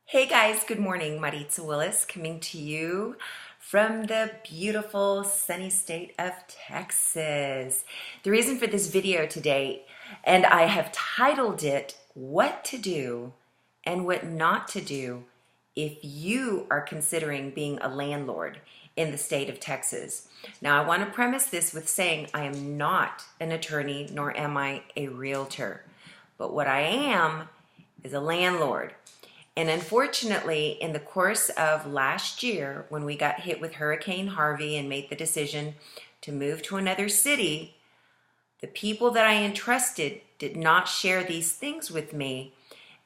Hey guys, good morning. Maritza Willis coming to you from the beautiful sunny state of Texas. The reason for this video today, and I have titled it, What to Do and What Not to Do if you are considering being a landlord in the state of Texas. Now, I want to premise this with saying I am not an attorney, nor am I a realtor. But what I am is a landlord. And unfortunately, in the course of last year, when we got hit with Hurricane Harvey and made the decision to move to another city, the people that I entrusted did not share these things with me.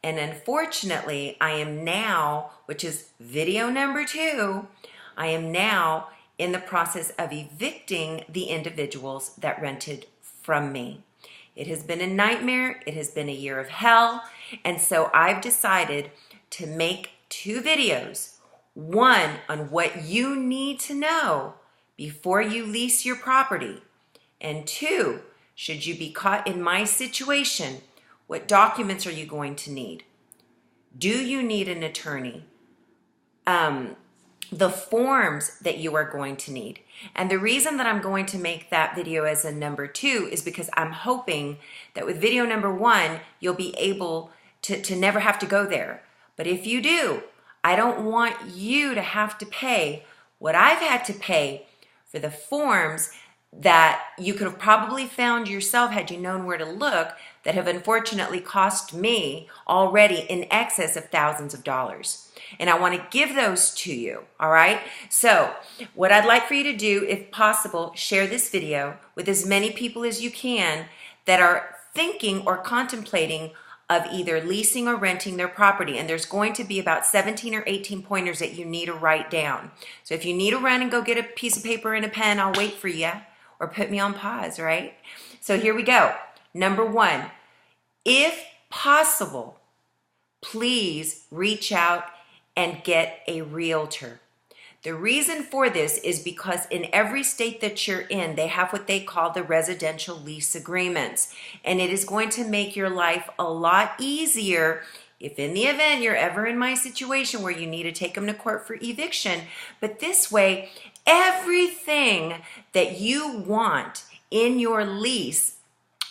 And unfortunately, I am now, which is video number 2, I am now in the process of evicting the individuals that rented from me. It has been a nightmare. It has been a year of hell. And so I've decided to make 2 videos. One on what you need to know before you lease your property. And 2, should you be caught in my situation, what documents are you going to need? Do you need an attorney? The forms that you are going to need. And the reason that I'm going to make that video as a number 2 is because I'm hoping that with video number 1, you'll be able to never have to go there. But if you do, I don't want you to have to pay what I've had to pay for the forms that you could have probably found yourself had you known where to look, that have unfortunately cost me already in excess of thousands of dollars. And I want to give those to you, all right? So what I'd like for you to do, if possible, share this video with as many people as you can that are thinking or contemplating of either leasing or renting their property. And there's going to be about 17 or 18 pointers that you need to write down. So if you need to run and go get a piece of paper and a pen, I'll wait for you, or put me on pause, right? So here we go. Number 1, if possible, please reach out and get a realtor. The reason for this is because in every state that you're in, they have what they call the residential lease agreements. And it is going to make your life a lot easier if in the event you're ever in my situation where you need to take them to court for eviction. But this way, everything that you want in your lease,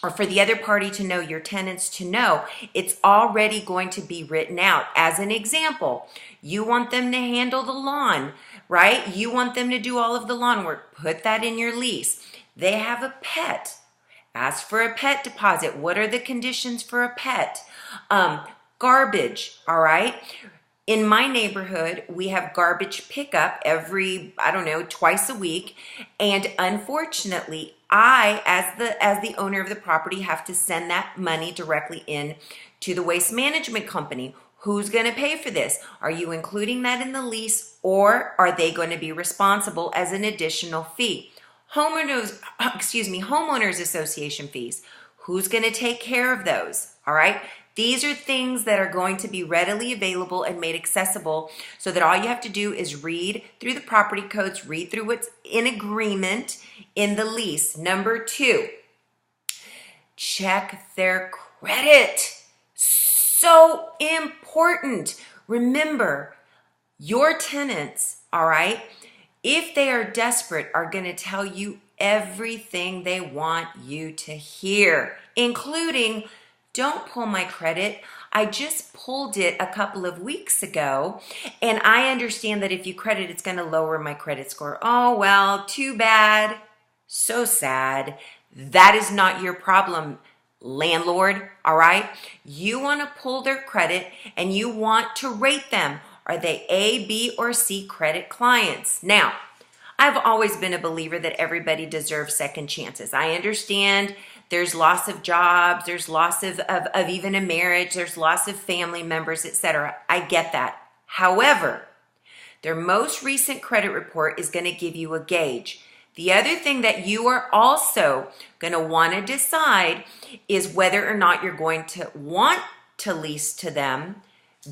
or for the other party to know, your tenants to know, it's already going to be written out. As an example, you want them to handle the lawn, right? You want them to do all of the lawn work. Put that in your lease. They have a pet. Ask for a pet deposit. What are the conditions for a pet? Garbage, all right? In my neighborhood, we have garbage pickup every, twice a week. And unfortunately, I, as the owner of the property, have to send that money directly in to the waste management company. Who's going to pay for this? Are you including that in the lease, or are they going to be responsible as an additional fee? Homeowners association fees. Who's going to take care of those? All right. These are things that are going to be readily available and made accessible, so that all you have to do is read through the property codes, read through what's in agreement in the lease. Number 2, check their credit. So important. Remember, your tenants, all right, if they are desperate, are going to tell you everything they want you to hear, including, don't pull my credit. I just pulled it a couple of weeks ago, and I understand that if you credit, it's going to lower my credit score. Oh, well, too bad. So sad. That is not your problem, landlord, all right? You want to pull their credit, and you want to rate them. Are they A, B, or C credit clients? Now, I've always been a believer that everybody deserves second chances. I understand there's loss of jobs, there's loss of even a marriage, there's loss of family members, etc. I get that. However, their most recent credit report is going to give you a gauge. The other thing that you are also going to want to decide is whether or not you're going to want to lease to them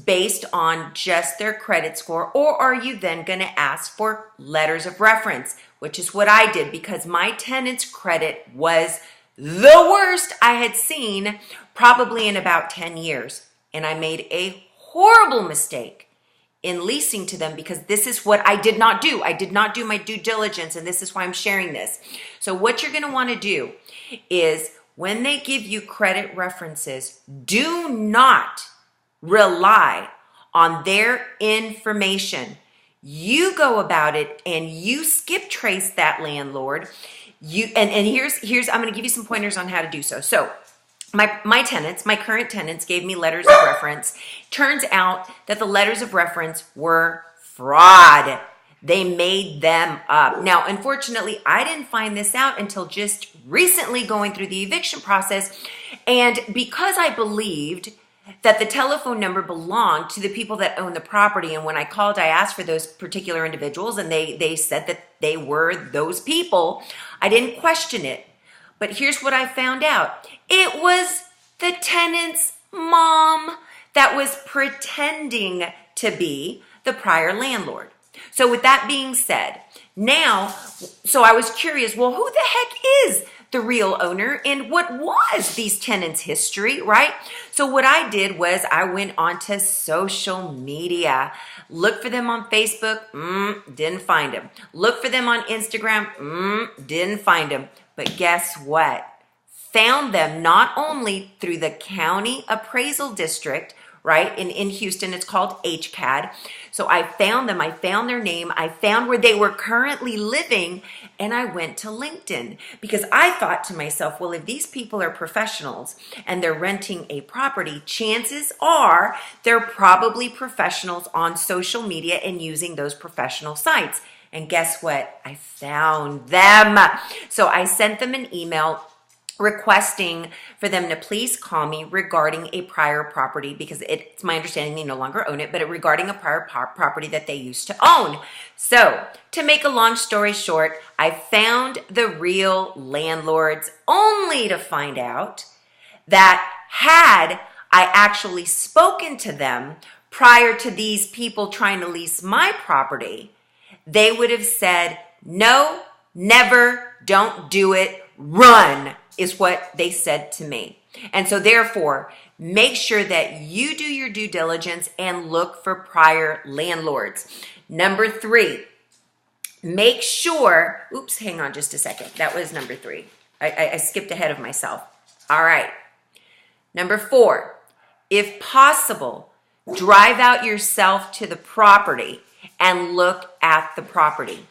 based on just their credit score, or are you then going to ask for letters of reference, which is what I did, because my tenant's credit was the worst I had seen probably in about 10 years. And I made a horrible mistake in leasing to them because this is what I did not do. I did not do my due diligence, and this is why I'm sharing this. So what you're going to want to do is when they give you credit references, do not rely on their information. You go about it and you skip trace that landlord. Here's I'm going to give you some pointers on how to do so. So my tenants, my current tenants gave me letters of reference. Turns out that the letters of reference were fraud. They made them up. Now, unfortunately, I didn't find this out until just recently going through the eviction process. And because I believed that the telephone number belonged to the people that own the property, and when I called, I asked for those particular individuals, and they said that they were those people, I didn't question it. But here's what I found out. It was the tenant's mom that was pretending to be the prior landlord. So with that being said, so I was curious, well, who the heck is the real owner and what was these tenants' history, right? So what I did was I went onto social media, looked for them on Facebook, didn't find them. Looked for them on Instagram, didn't find them. But guess what? Found them not only through the county appraisal district, right? In Houston, it's called HCAD. So I found them, I found their name, I found where they were currently living, and I went to LinkedIn because I thought to myself, well, if these people are professionals and they're renting a property, chances are they're probably professionals on social media and using those professional sites. And guess what? I found them. So I sent them an email requesting for them to please call me regarding a prior property because it's my understanding they no longer own it, but regarding a prior property that they used to own. So to make a long story short, I found the real landlords only to find out that had I actually spoken to them prior to these people trying to lease my property, they would have said, no, never, don't do it, run, is what they said to me. And so therefore, make sure that you do your due diligence and look for prior landlords. Number 3, make sure, hang on just a second. That was number 3. I skipped ahead of myself. All right. Number 4, if possible, drive out yourself to the property and look at the property.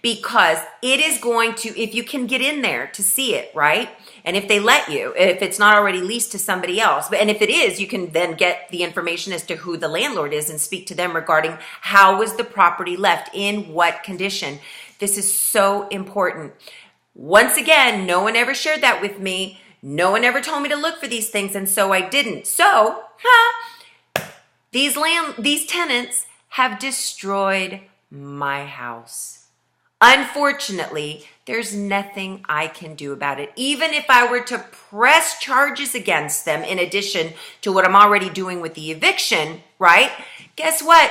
Because it is going to, if you can get in there to see it, right? And if they let you, if it's not already leased to somebody else, and if it is, you can then get the information as to who the landlord is and speak to them regarding how was the property left, in what condition. This is so important. Once again, no one ever shared that with me. No one ever told me to look for these things, and so I didn't. So, these tenants have destroyed my house. Unfortunately, there's nothing I can do about it. Even if I were to press charges against them, in addition to what I'm already doing with the eviction, right? Guess what?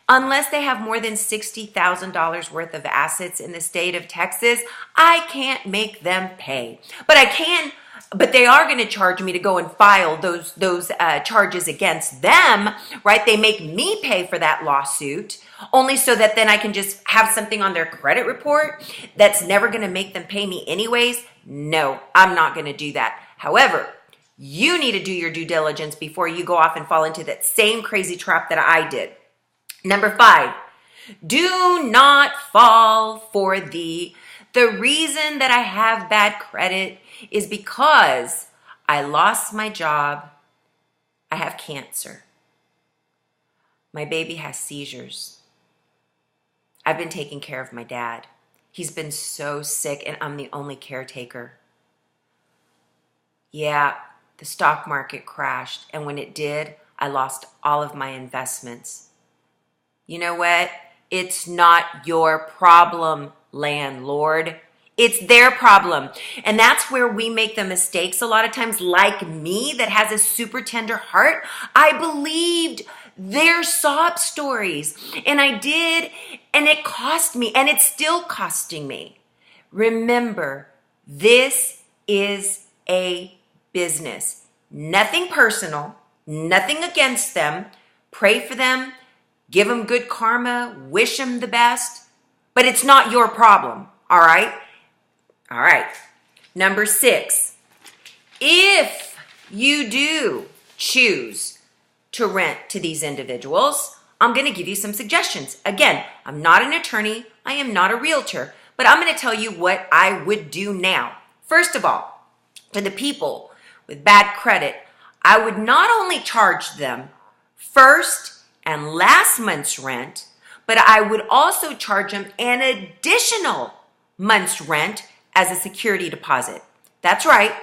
Unless they have more than $60,000 worth of assets in the state of Texas, I can't make them pay. But they are going to charge me to go and file those charges against them, right? They make me pay for that lawsuit, only so that then I can just have something on their credit report that's never going to make them pay me anyways. No, I'm not going to do that. However, you need to do your due diligence before you go off and fall into that same crazy trap that I did. Number 5, do not fall for the reason that I have bad credit is because I lost my job. I have cancer. My baby has seizures. I've been taking care of my dad. He's been so sick and I'm the only caretaker. Yeah, the stock market crashed, and when it did, I lost all of my investments. You know what? It's not your problem, landlord. It's their problem. And that's where we make the mistakes a lot of times, like me that has a super tender heart. I believed their sob stories, and I did, and it cost me, and it's still costing me. Remember, this is a business. Nothing personal, nothing against them. Pray for them. give them good karma, wish them the best, but it's not your problem, all right? All right. Number 6, if you do choose to rent to these individuals, I'm going to give you some suggestions. Again, I'm not an attorney. I am not a realtor, but I'm going to tell you what I would do now. First of all, to the people with bad credit, I would not only charge them first and last month's rent, but I would also charge them an additional month's rent as a security deposit. That's right,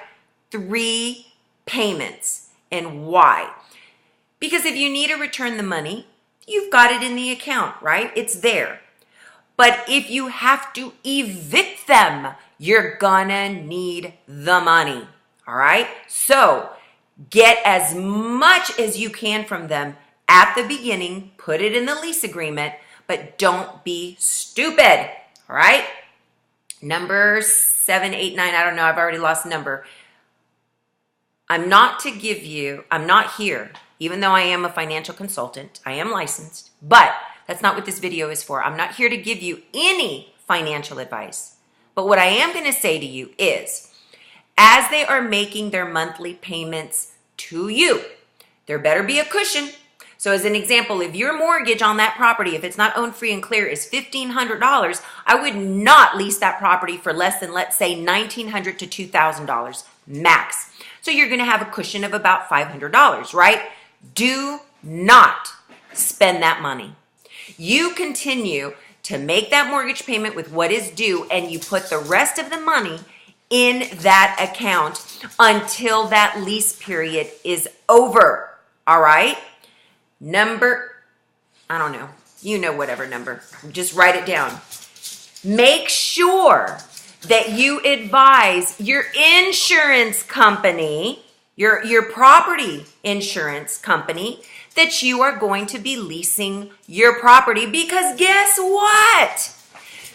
3 payments. And why? Because if you need to return the money, you've got it in the account, right? It's there. But if you have to evict them, you're gonna need the money, all right? So get as much as you can from them at the beginning, put it in the lease agreement, but don't be stupid, all right? Number 7, 8, 9, I don't know, I've already lost the number. I'm not here, even though I am a financial consultant, I am licensed, but that's not what this video is for. I'm not here to give you any financial advice. But what I am going to say to you is, as they are making their monthly payments to you, there better be a cushion. So as an example, if your mortgage on that property, if it's not owned free and clear, is $1,500, I would not lease that property for less than, let's say, $1,900 to $2,000 max. So you're going to have a cushion of about $500, right? Do not spend that money. You continue to make that mortgage payment with what is due, and you put the rest of the money in that account until that lease period is over, all right? Number, I don't know, you know whatever number, just write it down. Make sure that you advise your insurance company, your property insurance company, that you are going to be leasing your property, because guess what?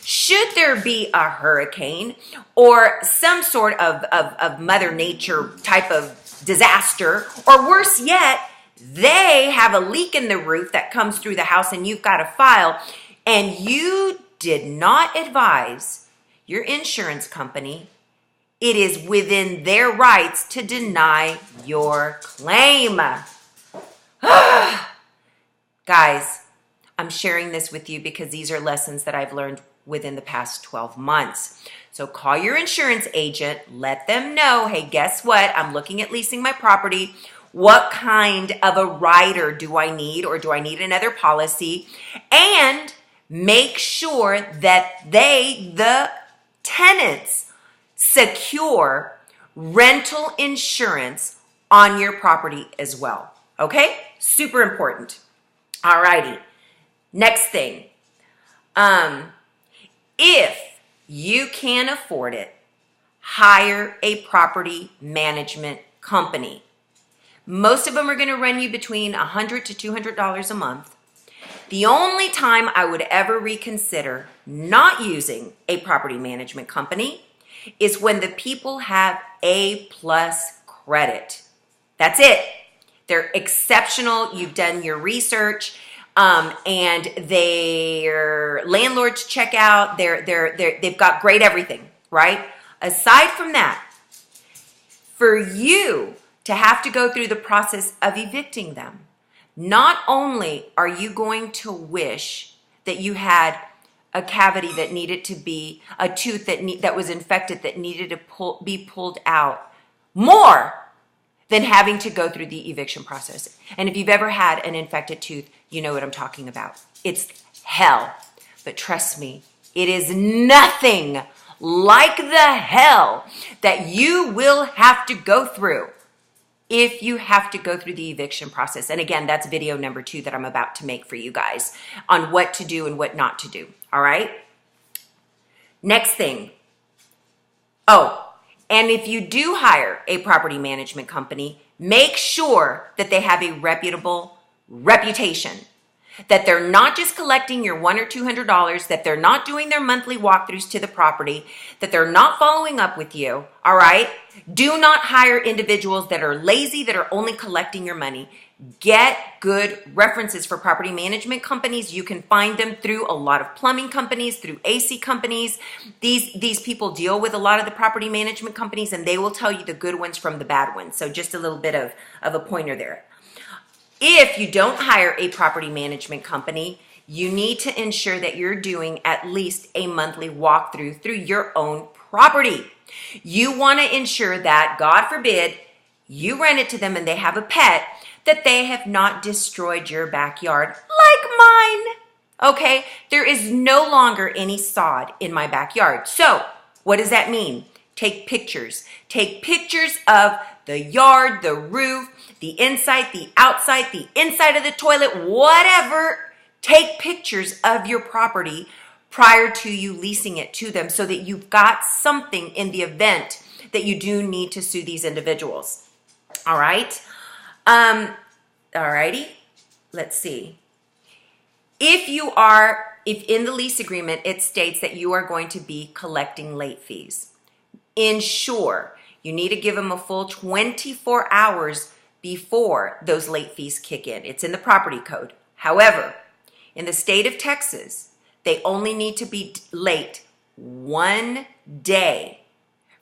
Should there be a hurricane or some sort of Mother Nature type of disaster, or worse yet, they have a leak in the roof that comes through the house and you've got to file, and you did not advise your insurance company, it is within their rights to deny your claim. Guys, I'm sharing this with you because these are lessons that I've learned within the past 12 months. So call your insurance agent, let them know, hey, guess what? I'm looking at leasing my property. What kind of a rider do I need, or do I need another policy? And make sure that the tenants, secure rental insurance on your property as well. Okay? Super important. All righty. Next thing. If you can afford it, hire a property management company. Most of them are going to run you between $100 to $200 a month. The only time I would ever reconsider not using a property management company is when the people have A+ credit. That's it. They're exceptional. You've done your research, and their landlords check out. They've got great everything, right? Aside from that, for you to have to go through the process of evicting them, not only are you going to wish that you had a cavity that needed to be, a tooth that was infected that needed to be pulled out, more than having to go through the eviction process. And if you've ever had an infected tooth, you know what I'm talking about. It's hell. But trust me, it is nothing like the hell that you will have to go through if you have to go through the eviction process. And again, that's video number 2 that I'm about to make for you guys on what to do and what not to do. All right? Next thing. Oh, and if you do hire a property management company, make sure that they have a reputable reputation. That they're not just collecting your $100 or $200, that they're not doing their monthly walkthroughs to the property, that they're not following up with you, all right? Do not hire individuals that are lazy, that are only collecting your money. Get good references for property management companies. You can find them through a lot of plumbing companies, through AC companies. These people deal with a lot of the property management companies, and they will tell you the good ones from the bad ones. So just a little bit of a pointer there. If you don't hire a property management company, you need to ensure that you're doing at least a monthly walkthrough through your own property. You want to ensure that, God forbid, you rent it to them and they have a pet, that they have not destroyed your backyard like mine. Okay, there is no longer any sod in my backyard. So what does that mean? Take pictures. Take pictures of the yard, the roof, the inside, the outside, the inside of the toilet, whatever. Take pictures of your property prior to you leasing it to them so that you've got something in the event that you do need to sue these individuals. All right. Alrighty, let's see. If in the lease agreement, it states that you are going to be collecting late fees, ensure you need to give them a full 24 hours before those late fees kick in. It's in the property code. However, in the state of Texas, they only need to be late 1 day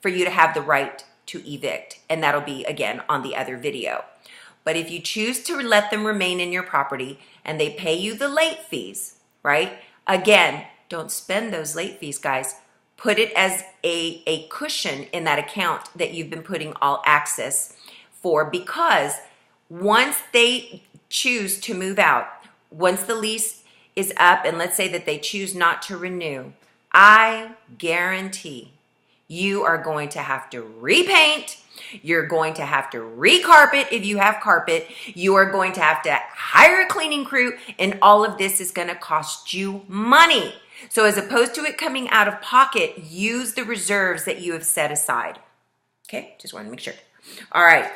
for you to have the right to evict. And that'll be, again, on the other video. But if you choose to let them remain in your property and they pay you the late fees, right? Again, don't spend those late fees, guys. Put it as a cushion in that account that you've been putting all access for, because once they choose to move out, once the lease is up, and let's say that they choose not to renew, I guarantee you are going to have to repaint. You're going to have to recarpet if you have carpet. You are going to have to hire a cleaning crew, and all of this is going to cost you money. So as opposed to it coming out of pocket, use the reserves that you have set aside. Okay, just want to make sure. All right.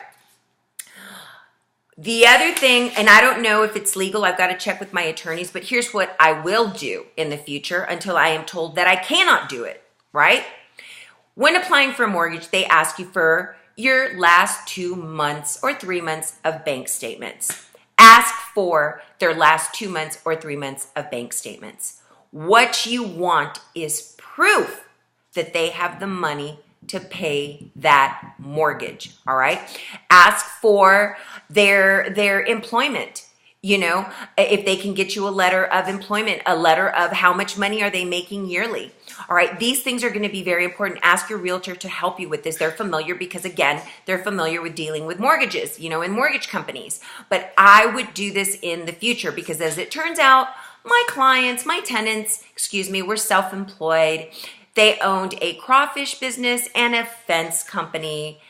The other thing, and I don't know if it's legal, I've got to check with my attorneys, but here's what I will do in the future until I am told that I cannot do it, right? When applying for a mortgage, they ask you for your last 2 months or 3 months of bank statements. Ask for their last 2 months or 3 months of bank statements. What you want is proof that they have the money to pay that mortgage, all right? Ask for their employment. You know, if they can get you a letter of employment, a letter of how much money are they making yearly. All right, these things are going to be very important. Ask your realtor to help you with this. They're familiar because, again, they're familiar with dealing with mortgages, you know, in mortgage companies. But I would do this in the future because, as it turns out, my tenants, were self-employed. They owned a crawfish business and a fence company,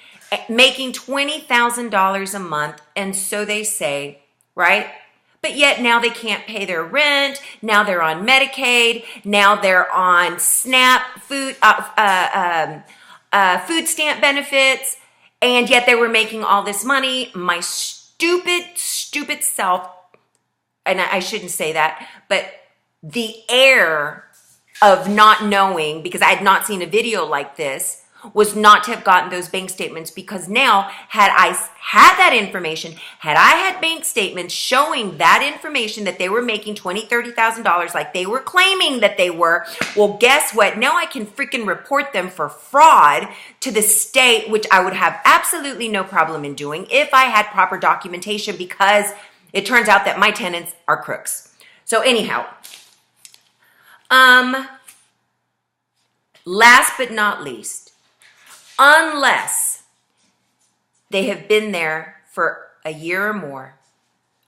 making $20,000 a month, and so they say, right? But yet now they can't pay their rent. Now they're on Medicaid. Now they're on SNAP food stamp benefits, and yet they were making all this money. My stupid self, and I shouldn't say that, but the air of not knowing, because I had not seen a video like this, was not to have gotten those bank statements, because now had I had that information, had I had bank statements showing that information that they were making $20,000, $30,000 like they were claiming that they were, well, guess what? Now I can freaking report them for fraud to the state, which I would have absolutely no problem in doing if I had proper documentation, because it turns out that my tenants are crooks. So anyhow, last but not least, unless they have been there for a year or more,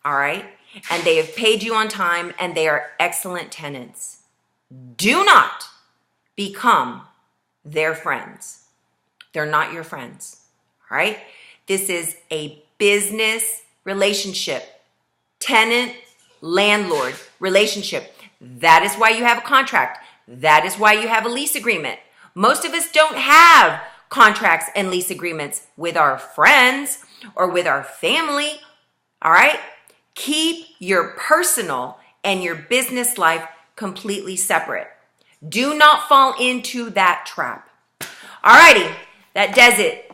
all right, and they have paid you on time and they are excellent tenants, do not become their friends. They're not your friends, all right? This is a business relationship, tenant-landlord relationship. That is why you have a contract. That is why you have a lease agreement. Most of us don't have contracts and lease agreements with our friends or with our family, all right? Keep your personal and your business life completely separate. Do not fall into that trap. All righty, that does it.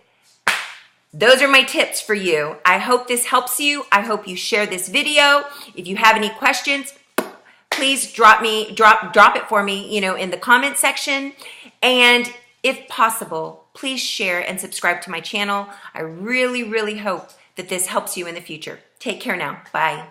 those are my tips for you. I hope this helps you. I hope you share this video. If you have any questions, please drop it for me, in the comment section. And if possible, please share and subscribe to my channel. I really, really hope that this helps you in the future. Take care now. Bye.